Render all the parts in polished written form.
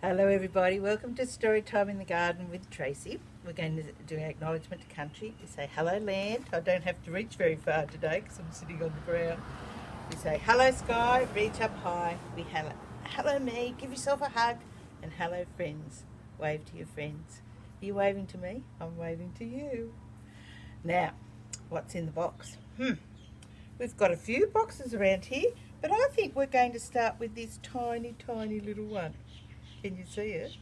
Hello everybody, welcome to Story Time in the Garden with Tracy. We're going to do our acknowledgement to country. We say hello land. I don't have to reach very far today because I'm sitting on the ground. We say hello sky, reach up high. We hello me, give yourself a hug. And hello friends, wave to your friends. Are you waving to me? I'm waving to you. Now, what's in the box? We've got a few boxes around here, but I think we're going to start with this tiny, tiny little one. Can you see it?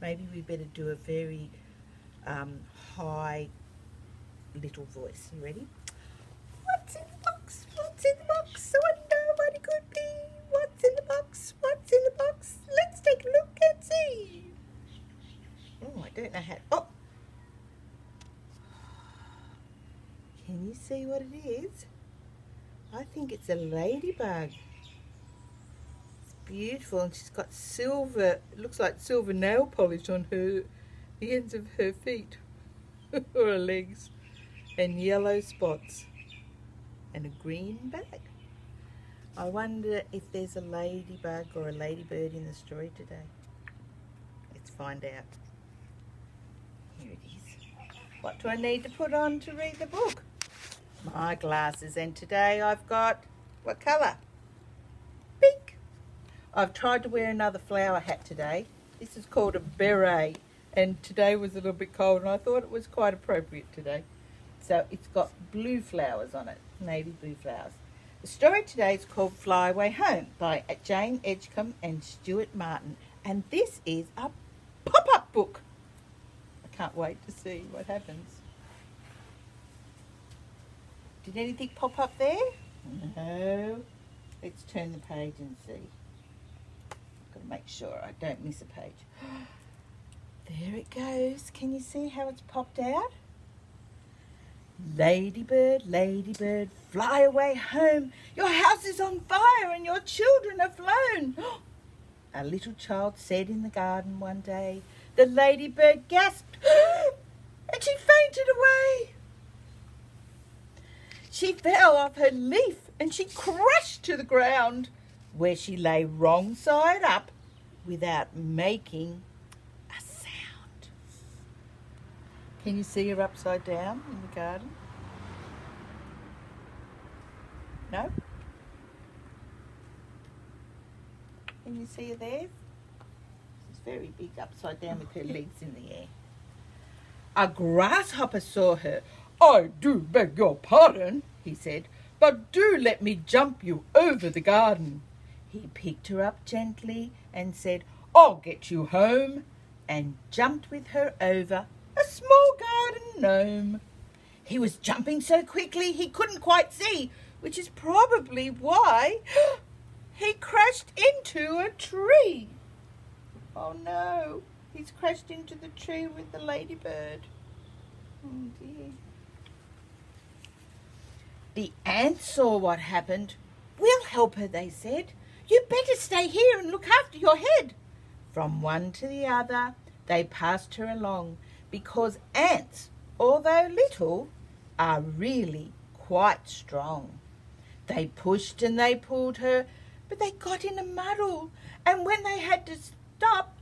Maybe we better do a very high little voice. You ready? What's in the box? What's in the box? I wonder what it could be. What's in the box? What's in the box? Let's take a look and see. Oh, I don't know how. Oh! Can you see what it is? I think it's a ladybug. Beautiful, and she's got silver, it looks like silver nail polish on the ends of her feet or her legs, and yellow spots and a green bag. I wonder if there's a ladybug or a ladybird in the story today. Let's find out. Here it is. What do I need to put on to read the book? My glasses, and today I've got, what colour? Pink. I've tried to wear another flower hat today. This is called a beret, and today was a little bit cold and I thought it was quite appropriate today. So it's got blue flowers on it, navy blue flowers. The story today is called Fly Away Home by Jane Edgecombe and Stuart Martin, and this is a pop-up book. I can't wait to see what happens. Did anything pop up there? No. Let's turn the page and see. Got to make sure I don't miss a page. There it goes. Can you see how it's popped out? Ladybird, ladybird, fly away home. Your house is on fire and your children are flown. A little child said in the garden one day. The ladybird gasped and she fainted away. She fell off her leaf and she crashed to the ground, where she lay wrong side up without making a sound. Can you see her upside down in the garden? No? Can you see her there? She's very big upside down with her legs in the air. A grasshopper saw her. I do beg your pardon, he said, but do let me jump you over the garden. He picked her up gently and said, I'll get you home, and jumped with her over a small garden gnome. He was jumping so quickly he couldn't quite see, which is probably why he crashed into a tree. Oh no, he's crashed into the tree with the ladybird. Oh dear. The ants saw what happened. We'll help her, they said. You better stay here and look after your head. From one to the other, they passed her along, because ants, although little, are really quite strong. They pushed and they pulled her, but they got in a muddle, and when they had to stop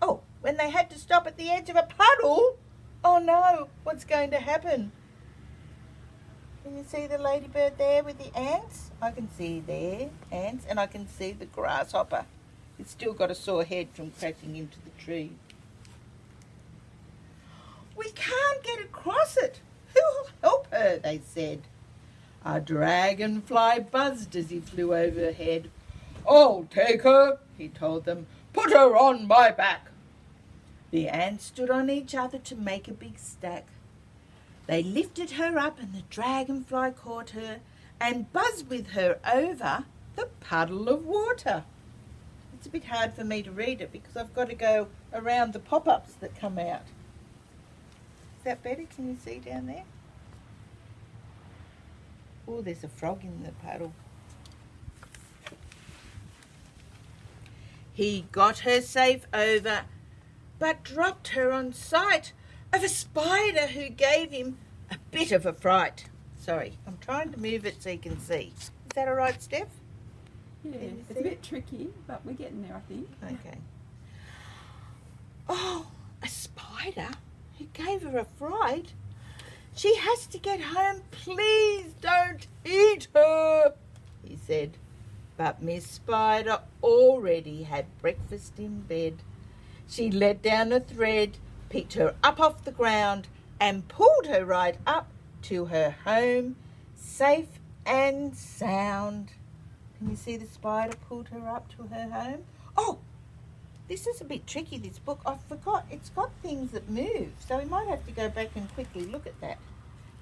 at the edge of a puddle, oh no, what's going to happen? Can you see the ladybird there with the ants? I can see there, ants, and I can see the grasshopper. It's still got a sore head from crashing into the tree. We can't get across it. Who'll help her, they said. A dragonfly buzzed as he flew overhead. I'll take her, he told them. Put her on my back. The ants stood on each other to make a big stack. They lifted her up and the dragonfly caught her and buzzed with her over the puddle of water. It's a bit hard for me to read it because I've got to go around the pop-ups that come out. Is that better? Can you see down there? Oh, there's a frog in the puddle. He got her safe over, but dropped her on sight of a spider who gave him a bit of a fright. Sorry, I'm trying to move it so you can see. Is that all right, Steph? Yeah, it's a bit tricky, but we're getting there, I think. Okay. spider, who gave her a fright. She has to get home. Please don't eat her, he said. But Miss Spider already had breakfast in bed. She let down a thread, picked her up off the ground, and pulled her right up to her home, safe and sound. Can you see the spider pulled her up to her home? Oh, this is a bit tricky, this book. I forgot. It's got things that move, so we might have to go back and quickly look at that.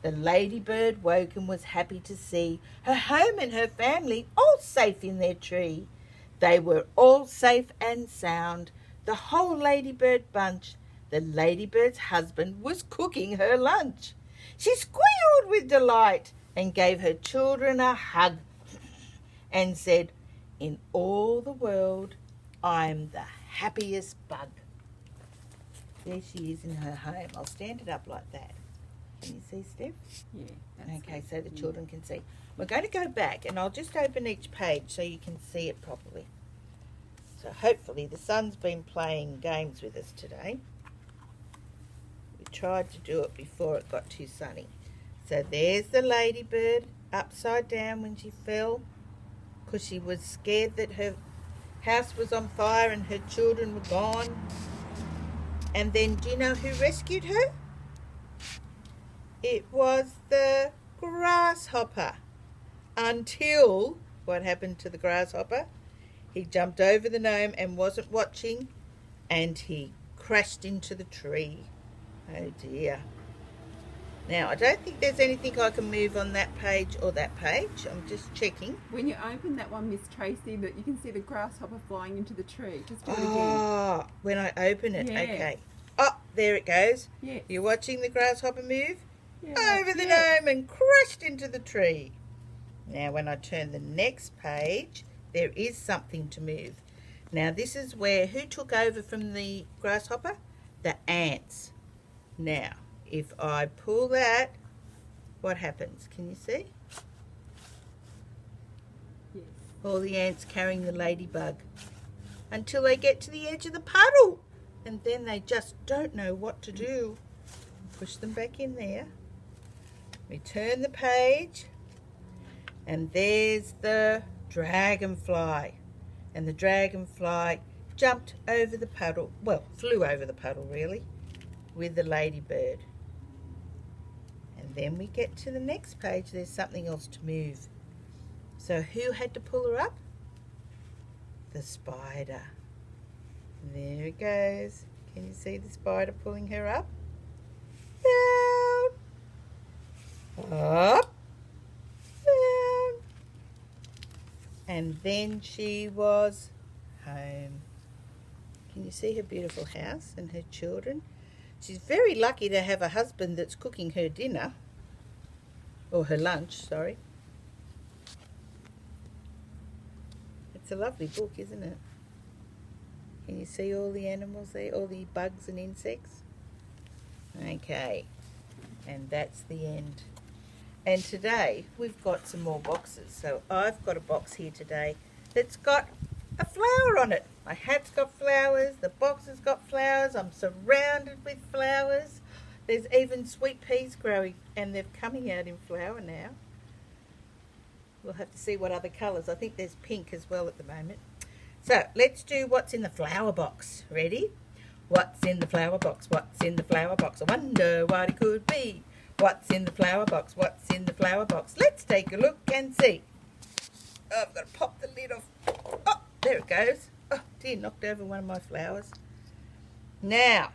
The ladybird woke and was happy to see her home and her family all safe in their tree. They were all safe and sound, the whole ladybird bunch. The ladybird's husband was cooking her lunch. She squealed with delight and gave her children a hug and said, "In all the world, I'm the happiest bug." There she is in her home. I'll stand it up like that. Can you see, Steph? Yeah. Okay, so the children can see. We're going to go back and I'll just open each page so you can see it properly. So hopefully the sun's been playing games with us today. We tried to do it before it got too sunny. So there's the ladybird upside down when she fell because she was scared that her house was on fire and her children were gone. And then do you know who rescued her? It was the grasshopper. Until, what happened to the grasshopper? He jumped over the gnome and wasn't watching, and he crashed into the tree. Oh dear. Now, I don't think there's anything I can move on that page or that page. I'm just checking. When you open that one, Miss Tracy, that you can see the grasshopper flying into the tree. Just do it again. Oh, when I open it, Yeah. okay. Oh, there it goes. Yes. You're watching the grasshopper move? Yeah, Over the yes. gnome and crashed into the tree. Now when I turn the next page, there is something to move. Now this is where, who took over from the grasshopper? The ants. Now, if I pull that, what happens? Can you see? Yes. All the ants carrying the ladybug until they get to the edge of the puddle. And then they just don't know what to do. Push them back in there. We turn the page, and there's the dragonfly. And the dragonfly jumped over the puddle, well, flew over the puddle really, with the ladybird. And then we get to the next page, there's something else to move. So who had to pull her up? The spider. There it goes. Can you see the spider pulling her up? Down, up, down, and then she was home. Can you see her beautiful house and her children? She's very lucky to have a husband that's cooking her dinner, or her lunch, sorry. It's a lovely book, isn't it? Can you see all the animals there, all the bugs and insects? Okay, and that's the end. And today we've got some more boxes. So I've got a box here today that's got a flower on it. My hat's got flowers, the box has got flowers, I'm surrounded with flowers. There's even sweet peas growing and they're coming out in flower now. We'll have to see what other colours. I think there's pink as well at the moment. So let's do what's in the flower box. Ready? What's in the flower box? What's in the flower box? I wonder what it could be. What's in the flower box? What's in the flower box? Let's take a look and see. Oh, I've got to pop the lid off. Oh, there it goes. Oh dear, knocked over one of my flowers. Now,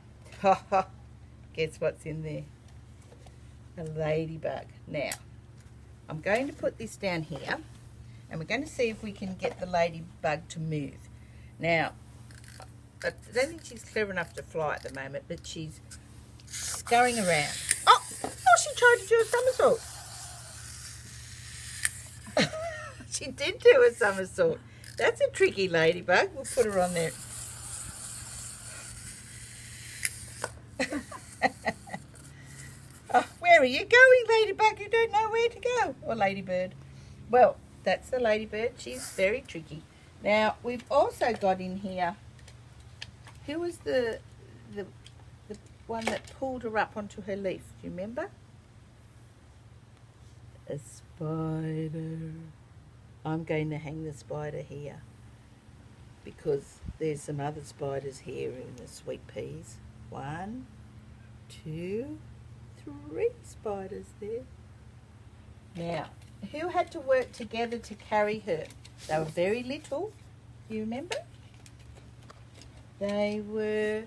guess what's in there? A ladybug. Now, I'm going to put this down here and we're going to see if we can get the ladybug to move. Now, I don't think she's clever enough to fly at the moment, but she's scurrying around. Oh, she tried to do a somersault. She did do a somersault. That's a tricky ladybug. We'll put her on there. Oh, where are you going, ladybug? You don't know where to go. Or ladybird. Well, that's the ladybird. She's very tricky. Now, we've also got in here, who was the one that pulled her up onto her leaf. Do you remember? A spider. I'm going to hang the spider here because there's some other spiders here in the sweet peas. 1, 2, 3 spiders there. Now, who had to work together to carry her? They were very little. Do you remember? They were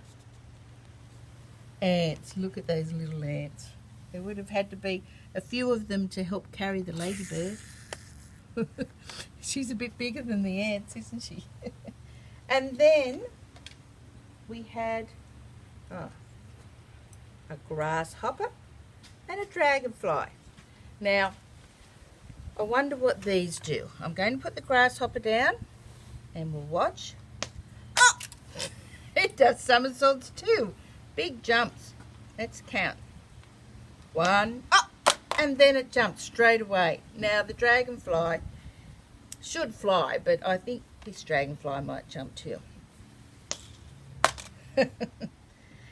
ants. Look at those little ants. There would have had to be a few of them to help carry the ladybird. She's a bit bigger than the ants, isn't she? And then we had a grasshopper and a dragonfly. Now, I wonder what these do. I'm going to put the grasshopper down and we'll watch. Oh! It does somersaults too. Big jumps. Let's count. 1, oh! And then it jumps straight away. Now the dragonfly should fly, but I think this dragonfly might jump too.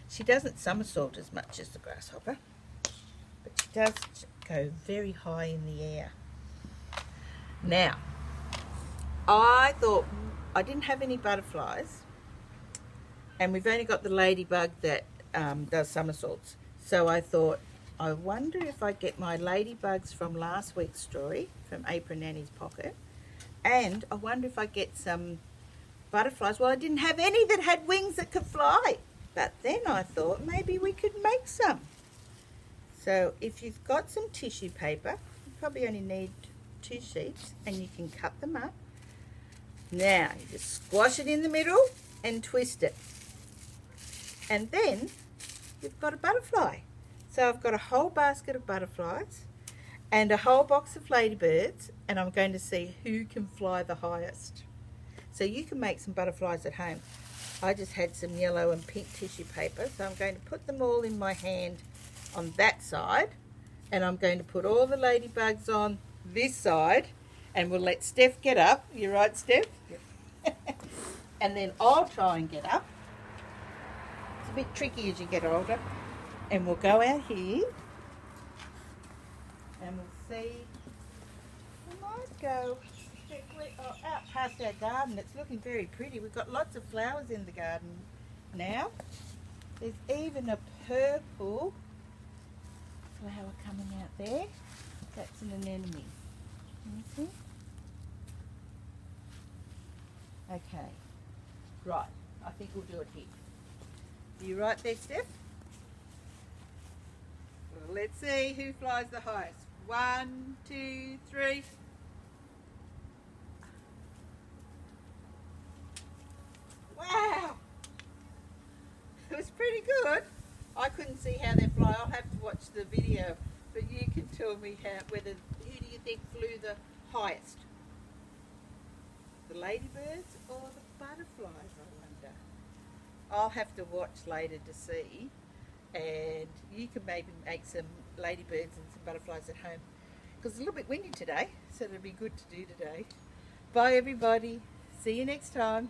She doesn't somersault as much as the grasshopper, but she does go very high in the air. Now, I thought I didn't have any butterflies, and we've only got the ladybug that does somersaults. So I thought, I wonder if I get my ladybugs from last week's story, from Apron Annie's pocket, and I wonder if I get some butterflies. Well, I didn't have any that had wings that could fly, but then I thought maybe we could make some. So if you've got some tissue paper, you probably only need 2 sheets, and you can cut them up. Now, you just squash it in the middle and twist it. And then you've got a butterfly. So I've got a whole basket of butterflies and a whole box of ladybirds, and I'm going to see who can fly the highest. So you can make some butterflies at home. I just had some yellow and pink tissue paper, so I'm going to put them all in my hand on that side, and I'm going to put all the ladybugs on this side, and we'll let Steph get up. You right, Steph? Yep. And then I'll try and get up. It's a bit tricky as you get older. And we'll go out here and we'll see. We might go out past our garden. It's looking very pretty. We've got lots of flowers in the garden now. There's even a purple flower coming out there. That's an anemone. Can you see? Okay. Right. I think we'll do it here. Are you right there, Steph? Well, let's see who flies the highest. 1, 2, 3. Wow! It was pretty good. I couldn't see how they fly. I'll have to watch the video, but you can tell me who do you think flew the highest? The ladybirds or the butterflies, I wonder. I'll have to watch later to see, and you can maybe make some ladybirds and some butterflies at home, because it's a little bit windy today, so it'll be good to do today. Bye everybody. See you next time.